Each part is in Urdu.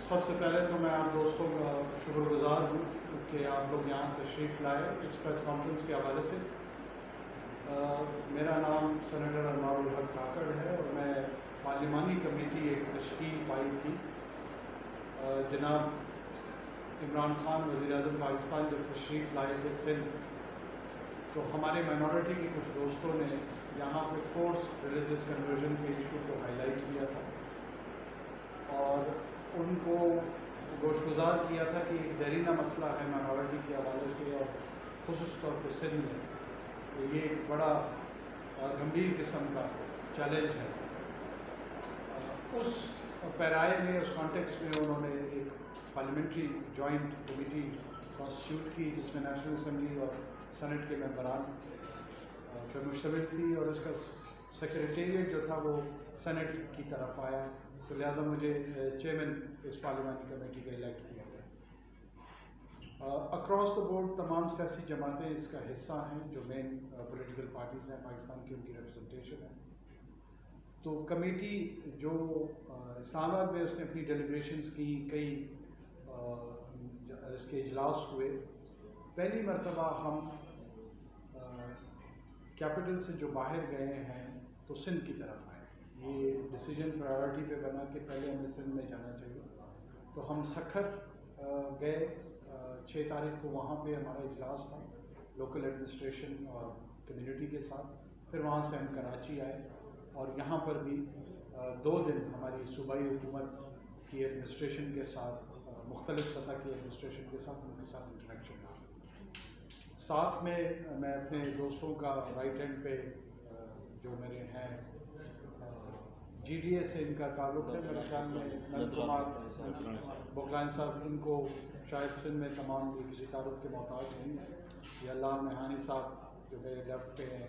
سب سے پہلے تو میں آپ دوستوں کا شکر گزار ہوں کہ آپ لوگ یہاں تشریف لائے اس پریس کانفرنس کے حوالے سے۔ میرا نام سینیٹر انوار الحق کاکڑ ہے اور میں پارلیمانی کمیٹی ایک تشکیل پائی تھی۔ جناب عمران خان وزیر اعظم پاکستان جب تشریف لائے تھے سندھ، تو ہمارے مائنورٹی کے کچھ دوستوں نے یہاں پہ فورس ریلیجیس کنورژن کے ایشو کو ہائی لائٹ کیا تھا اور ان کو گوشگزار کیا تھا کہ ایک دیرینہ مسئلہ ہے مائنورٹی کے حوالے سے اور خصوص طور پہ سندھ میں، تو یہ ایک بڑا گمبھیر قسم کا چیلنج ہے۔ اس پیرائے میں، اس کانٹیکسٹ میں انہوں نے ایک پارلیمنٹری جوائنٹ کمیٹی کانسٹیٹیوٹ کی جس میں نیشنل اسمبلی اور سینٹ کے ممبران پہ مشتمل تھی، اور اس کا سیکریٹریٹ جو تھا وہ سینٹ کی طرف آیا، تو لہٰذا مجھے چیئرمین اس پارلیمانی کمیٹی کا الیکٹ کیا گیا۔ اکراس دا بورڈ تمام سیاسی جماعتیں اس کا حصہ ہیں، جو مین پولیٹیکل پارٹیز ہیں پاکستان کی، ان کی ریپرزنٹیشن ہے۔ تو کمیٹی جو اسلام آباد میں اس نے اپنی ڈیلیبریشنز کی، کئی اس کے اجلاس ہوئے۔ پہلی مرتبہ ہم کیپٹل سے جو باہر گئے ہیں تو سندھ کی طرف آئے۔ یہ ڈیسیجن پرائیورٹی پہ بنا کہ پہلے ہمیں سندھ میں جانا چاہیے، تو ہم سکھر گئے 6 تاریخ کو، وہاں پہ ہمارا اجلاس تھا لوکل ایڈمنسٹریشن اور کمیونٹی کے ساتھ۔ پھر وہاں سے ہم کراچی آئے اور یہاں پر بھی 2 دن ہماری صوبائی حکومت کی ایڈمنسٹریشن کے ساتھ، مختلف سطح کی ایڈمنسٹریشن کے ساتھ، ان کے ساتھ انٹریکشن رہا۔ ساتھ میں میں اپنے دوستوں کا رائٹ ہینڈ پہ جو میرے ہیں جی ڈی اے سے ان کا تعلق ہے، میرے خیال میں نند کمار بغلان صاحب، ان کو شاید سندھ میں تمام بھی کسی تعارف کے محتاج نہیں ہیں، یا اللہ مہانی صاحب جو میرے لیفٹ پہ ہیں،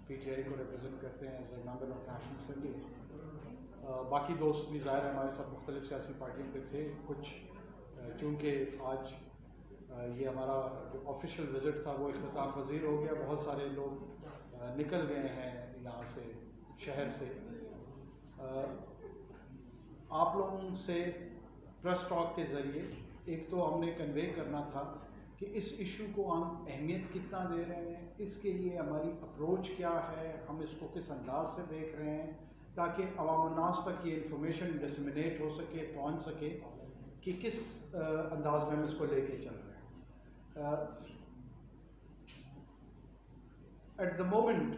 پی ٹی آئی کو ریپرزینٹ کرتے ہیں as a member of national assembly. باقی دوست بھی ظاہر ہمارے ساتھ مختلف سیاسی پارٹیوں پہ تھے، کچھ چونکہ آج یہ ہمارا جو آفیشیل وزٹ تھا وہ اختتام پذیر ہو گیا، بہت سارے لوگ نکل گئے ہیں یہاں سے، شہر سے۔ آپ لوگوں سے پریس ٹاک کے ذریعے ایک تو ہم نے کنوے کرنا تھا کہ اس ایشو کو ہم اہمیت کتنا دے رہے ہیں، اس کے لیے ہماری اپروچ کیا ہے، ہم اس کو کس انداز سے دیکھ رہے ہیں، تاکہ عوام الناس تک یہ انفارمیشن ڈسمینیٹ ہو سکے، پہنچ سکے کہ کس انداز میں ہم اس کو لے کے چل رہے ہیں۔ ایٹ دا مومنٹ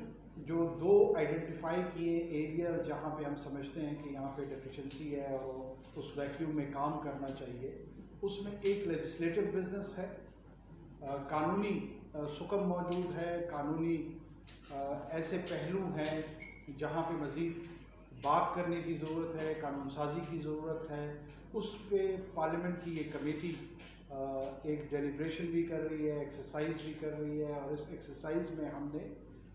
جو 2 آئیڈینٹیفائی کیے ایریاز جہاں پہ ہم سمجھتے ہیں کہ یہاں پہ ڈیفیشنسی ہے اور اس ویکیوم میں کام کرنا چاہیے، اس میں ایک لیجسلیٹو بزنس ہے، قانونی سکم موجود ہے، قانونی ایسے پہلو ہیں جہاں پہ مزید بات کرنے کی ضرورت ہے، قانون سازی کی ضرورت ہے۔ اس پہ پارلیمنٹ کی یہ کمیٹی ایک ڈیلیبریشن بھی کر رہی ہے، ایکسرسائز بھی کر رہی ہے، اور اس ایکسرسائز میں ہم نے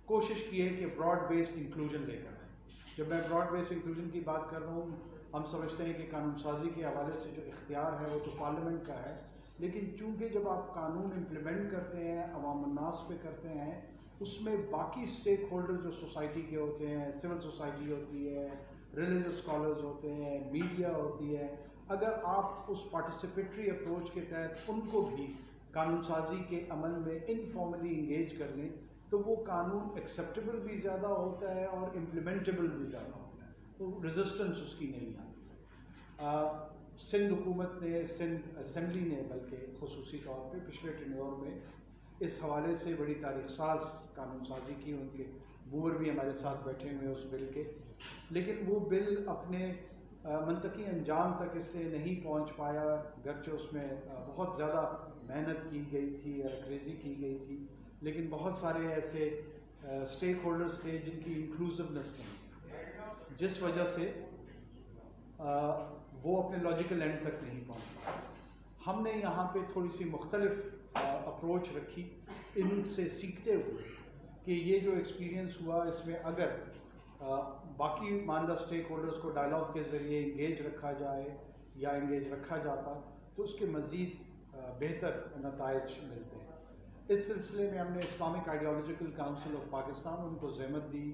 کوشش کی ہے کہ براڈ بیس انکلوژن لے کر آئیں۔ جب میں براڈ بیس انکلوژن کی بات کر رہا ہوں، ہم سمجھتے ہیں کہ قانون سازی کے حوالے سے جو اختیار ہے وہ تو پارلیمنٹ کا ہے، لیکن چونکہ جب آپ قانون امپلیمنٹ کرتے ہیں، عوام الناس پہ کرتے ہیں، اس میں باقی اسٹیک ہولڈر جو سوسائٹی کے ہوتے ہیں، سول سوسائٹی ہوتی ہے، ریلیجس اسکالرز ہوتے ہیں، میڈیا ہوتی ہے، اگر آپ اس پارٹیسپیٹری اپروچ کے تحت ان کو بھی قانون سازی کے عمل میں انفارملی انگیج کر لیں، تو وہ قانون ایکسیپٹیبل بھی زیادہ ہوتا ہے اور امپلیمنٹیبل بھی زیادہ ہوتا ہے، تو ریزسٹنس اس کی نہیں آتی۔ سندھ حکومت نے، سندھ اسمبلی نے بلکہ خصوصی طور پہ پچھلے ٹینیور میں اس حوالے سے بڑی تاریخ ساز قانون سازی کی، ان کے بور بھی ہمارے ساتھ بیٹھے ہوئے اس بل کے، لیکن وہ بل اپنے منطقی انجام تک اس لیے نہیں پہنچ پایا، گرچہ اس میں بہت زیادہ محنت کی گئی تھی، ریزی کی گئی تھی، لیکن بہت سارے ایسے اسٹیک ہولڈرز تھے جن کی انکلوسیونیس نہیں، جس وجہ سے وہ اپنے لاجیکل اینڈ تک نہیں پہنچ پائے۔ ہم نے یہاں پہ تھوڑی سی مختلف اپروچ رکھی، ان سے سیکھتے ہوئے کہ یہ جو ایکسپیرینس ہوا، اس میں اگر باقی ماندہ اسٹیک ہولڈرز کو ڈائلاگ کے ذریعے انگیج رکھا جائے یا انگیج رکھا جاتا تو اس کے مزید بہتر نتائج ملتے ہیں۔ اس سلسلے میں ہم نے Islamic ideological council of Pakistan, ان کو زحمت دی،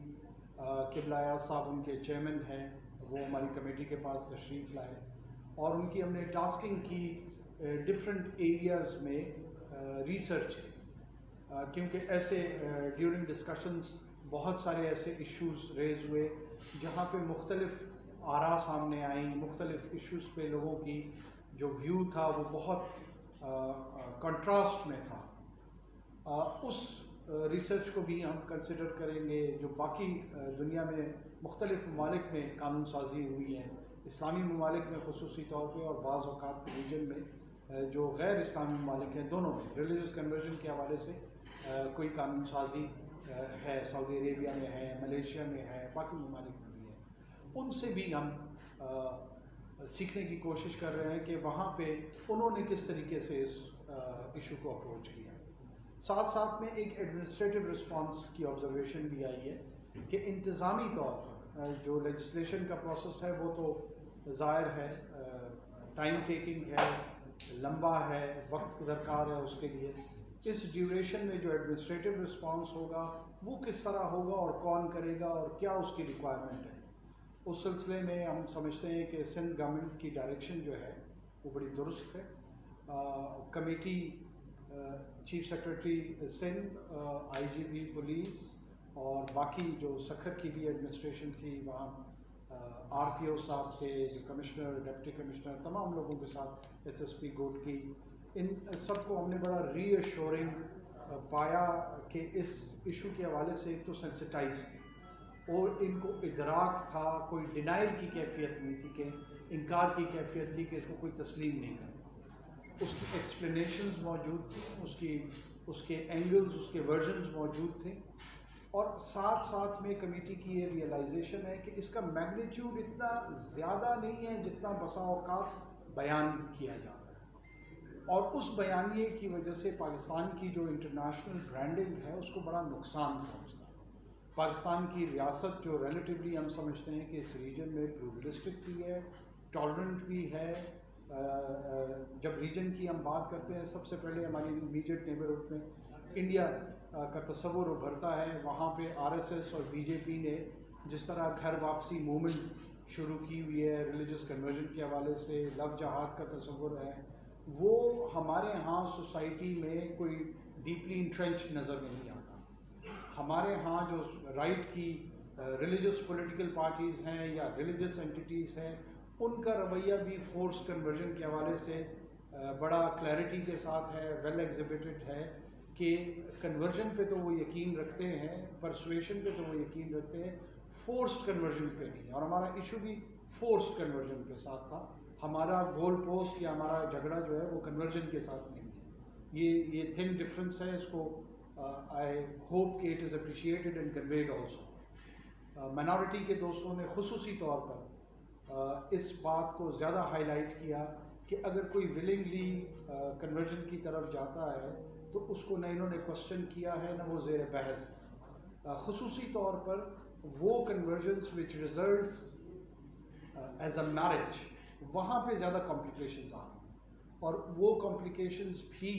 قبلہ ایاز صاحب ان کے چیئرمین ہیں، وہ ہماری کمیٹی کے پاس تشریف لائے، اور ان کی ہم نے ٹاسکنگ کی ڈفرینٹ ایریاز میں ریسرچ کی، کیونکہ ایسے ڈیورنگ ڈسکشنز بہت سارے ایسے ایشوز ریز ہوئے جہاں پہ مختلف آراء سامنے آئیں، مختلف ایشوز پہ لوگوں کی جو ویو تھا وہ بہت کنٹراسٹ میں تھا۔ اس ریسرچ کو بھی ہم کنسیڈر کریں گے۔ جو باقی دنیا میں مختلف ممالک میں قانون سازی ہوئی ہے، اسلامی ممالک میں خصوصی طور پہ اور بعض اوقات ریجن میں جو غیر اسلامی ممالک ہیں، دونوں میں ریلیجس کنورژن کے حوالے سے کوئی قانون سازی ہے، سعودی عربیہ میں ہے، ملیشیا میں ہے، باقی ممالک میں بھی ہے، ان سے بھی ہم سیکھنے کی کوشش کر رہے ہیں کہ وہاں پہ انہوں نے کس طریقے سے اس ایشو کو اپروچ کیا۔ ساتھ ساتھ میں ایک ایڈمنسٹریٹو رسپانس کی آبزرویشن بھی آئی ہے کہ انتظامی طور پر جو لیجسلیشن کا پروسیس ہے وہ تو ظاہر ہے ٹائم ٹیکنگ ہے، لمبا ہے، وقت درکار ہے اس کے لیے۔ اس ڈیوریشن میں جو ایڈمنسٹریٹو رسپانس ہوگا وہ کس طرح ہوگا اور کون کرے گا اور کیا اس کی ریکوائرمنٹ ہے، اس سلسلے میں ہم سمجھتے ہیں کہ سندھ گورنمنٹ کی ڈائریکشن جو ہے وہ بڑی درست ہے۔ کمیٹی چیف سیکرٹری سندھ، آئی جی پی پولیس اور باقی جو سکھر کی بھی ایڈمنسٹریشن تھی، وہاں آر پی او صاحب تھے، جو کمشنر، ڈپٹی کمشنر، تمام لوگوں کے ساتھ ایس ایس پی گوٹ کی، ان سب کو ہم نے بڑا ری ایشورنگ پایا کہ اس ایشو کے حوالے سے ایک تو سینسٹائز تھے اور ان کو ادراک تھا، کوئی ڈینائل کی کیفیت نہیں تھی کہ انکار کی کیفیت تھی کہ اس کو کوئی تسلیم نہیں کرتا۔ اس کی ایکسپلینیشنز موجود تھیں، اس کے اینگلز، اس کے ورژنز موجود تھے، اور ساتھ ساتھ میں کمیٹی کی یہ ریئلائزیشن ہے کہ اس کا میگنیچیوڈ اتنا زیادہ نہیں ہے جتنا بسا اوقات بیان کیا جاتا ہے، اور اس بیانیے کی وجہ سے پاکستان کی جو انٹرنیشنل برانڈنگ ہے اس کو بڑا نقصان پہنچتا ہے۔ پاکستان کی ریاست جو ریلیٹیولی ہم سمجھتے ہیں کہ اس ریجن میں پلورلسٹک بھی ہے، ٹالرنٹ بھی ہے۔ جب ریجن کی ہم بات کرتے ہیں، سب سے پہلے ہماری امیڈیٹ نیبرہڈ میں انڈیا کا تصور ابھرتا ہے۔ وہاں پہ آر ایس ایس اور بی جے پی نے جس طرح گھر واپسی موومنٹ شروع کی ہوئی ہے ریلیجس کنورژن کے حوالے سے، لو جہاد کا تصور ہے، وہ ہمارے ہاں سوسائٹی میں کوئی ڈیپلی انٹرینچ نظر نہیں آتا۔ ہمارے ہاں جو رائٹ کی ریلیجس پولیٹیکل پارٹیز ہیں یا ریلیجس اینٹیٹیز ہیں، ان کا رویہ بھی فورس کنورژن کے حوالے سے بڑا کلیئرٹی کے ساتھ ہے، ویل ایگزیبٹڈ ہے کہ کنورژن پہ تو وہ یقین رکھتے ہیں، پرسویشن پہ تو وہ یقین رکھتے ہیں، فورسڈ کنورژن پہ نہیں۔ اور ہمارا ایشو بھی فورسڈ کنورژن کے ساتھ تھا۔ ہمارا گول پوسٹ یا ہمارا جھگڑا جو ہے وہ کنورژن کے ساتھ نہیں ہے۔ یہ تھن ڈفرینس ہے، اس کو آئی ہوپ کہ it is appreciated and conveyed also. Minority کے دوستوں نے خصوصی طور پر اس بات کو زیادہ ہائی لائٹ کیا کہ اگر کوئی ولنگلی کنورژن کی طرف جاتا ہے تو اس کو نہ انہوں نے کوسچن کیا ہے، نہ وہ زیر بحث ہے۔ خصوصی طور پر وہ convergence which results as a marriage, وہاں پہ زیادہ کمپلیکیشنز آ رہی ہیں، اور وہ کمپلیکیشنز بھی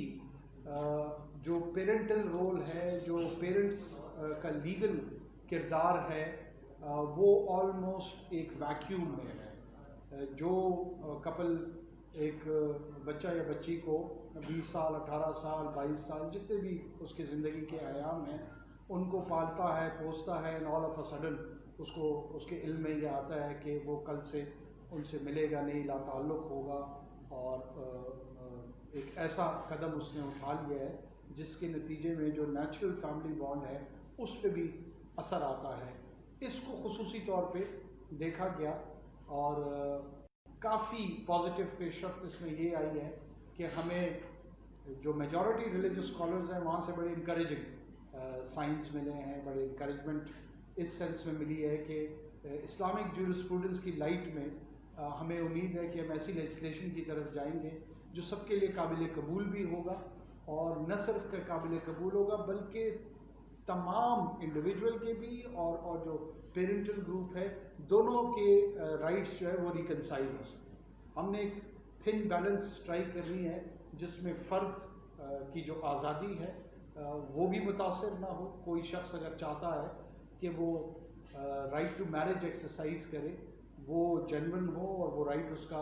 جو پیرنٹل رول ہے، جو پیرنٹس کا لیگل کردار ہے، وہ آلموسٹ ایک ویکیوم میں ہے۔ جو کپل ایک بچہ یا بچی کو 20 سال، 18 سال، 22 سال، جتنے بھی اس کی زندگی کے ایام ہیں، ان کو پالتا ہے، پوستا ہے، آل آف اے سڈن اس کے علم میں یہ آتا ہے کہ وہ کل سے ان سے ملے گا نہیں، لا تعلق ہوگا، اور ایک ایسا قدم اس نے اٹھا لیا ہے جس کے نتیجے میں جو نیچرل فیملی بانڈ ہے اس پہ بھی اثر آتا ہے۔ اس کو خصوصی طور پہ دیکھا گیا، اور کافی پازیٹیو پیش رفت اس میں یہ آئی ہے کہ ہمیں جو میجورٹی ریلیجس اسکالرز ہیں وہاں سے بڑے انکریجنگ سائنس ملے ہیں، بڑے انکریجمنٹ اس سینس میں ملی ہے کہ اسلامک جورسپروڈنس کی لائٹ میں ہمیں امید ہے کہ ہم ایسی لیجسلیشن کی طرف جائیں گے جو سب کے لیے قابل قبول بھی ہوگا، اور نہ صرف قابل قبول ہوگا بلکہ تمام انڈیویجول کے بھی اور جو پیرنٹل گروپ ہے دونوں کے رائٹس جو ہے وہ ریکنسائل ہو سکے۔ ہم نے ایک تھن بیلنس اسٹرائک کرنی ہے جس میں فرد کی جو آزادی ہے وہ بھی متاثر نہ ہو۔ کوئی شخص اگر چاہتا ہے کہ وہ رائٹ ٹو میرج ایکسرسائز کرے، وہ جینون ہو اور وہ رائٹ اس کا